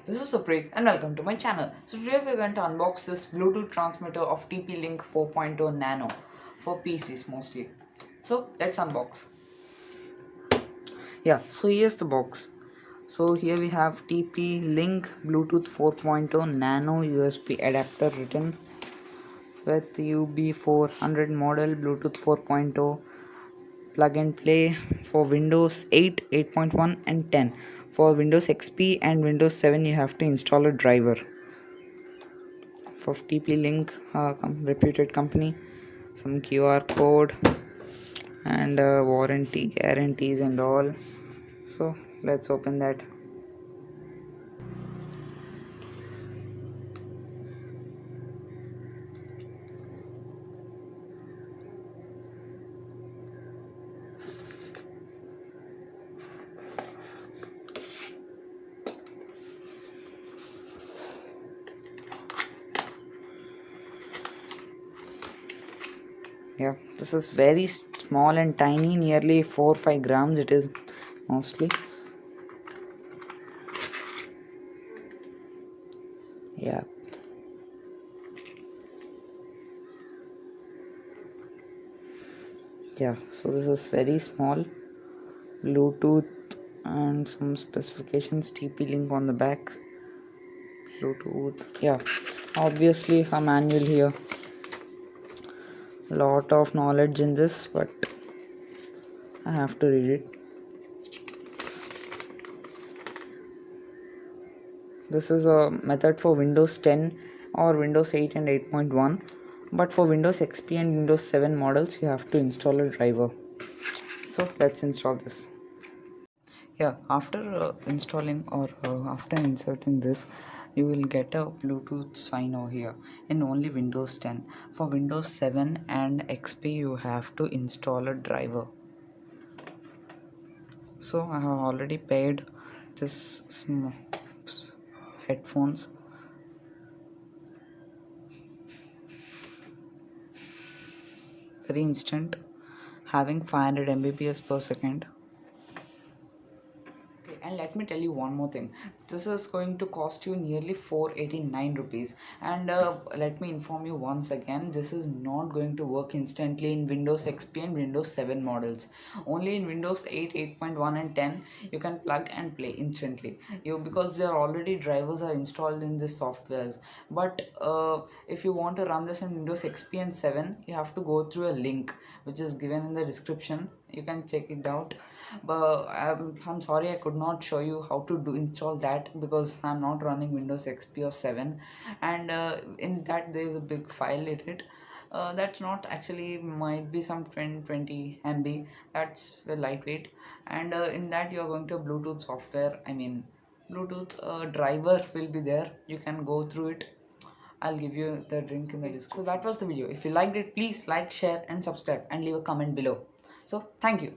This is Supreet and welcome to my channel. So today we're going to unbox this Bluetooth transmitter of TP-Link 4.0 Nano for PCs mostly. So let's unbox. Yeah, so here's the box. So here we have TP-Link Bluetooth 4.0 Nano USB adapter written with UB400 model Bluetooth 4.0 plug and play for Windows 8, 8.1 and 10. For Windows XP and Windows 7 you have to install a driver. For TP-Link, reputed company, some QR code and warranty guarantees and all. So let's open that. Yeah, this is very small and tiny, nearly 4-5 grams it is mostly. Yeah, so this is very small. Bluetooth and some specifications, TP-Link on the back. Bluetooth, obviously a manual here. Lot of knowledge in this, but I have to read it. This is a method for Windows 10 or Windows 8 and 8.1, but for Windows XP and Windows 7 models you have to install a driver. So let's install this. After installing or after inserting this, you will get a Bluetooth sign over here in only Windows 10. For Windows 7 and XP you have to install a driver. So I have already paid this headphones. Very instant, having 500 Mbps per second. And let me tell you one more thing, this is going to cost you nearly 489 rupees, and let me inform you once again, this is not going to work instantly in Windows XP and Windows 7 models. Only in Windows 8, 8.1 and 10 you can plug and play instantly, because there are already drivers are installed in this softwares. But if you want to run this in Windows XP and 7, you have to go through a link which is given in the description. You can check it out, but I'm sorry I could not show you how to install that because I'm not running Windows XP or 7, and in that there is a big file in it. That's not actually, might be some 20 MB. That's very lightweight, and in that you are going to Bluetooth software, I mean Bluetooth driver will be there. You can go through it. I'll give you the link in the description. So that was the video. If you liked it, please like, share and subscribe and leave a comment below. So thank you.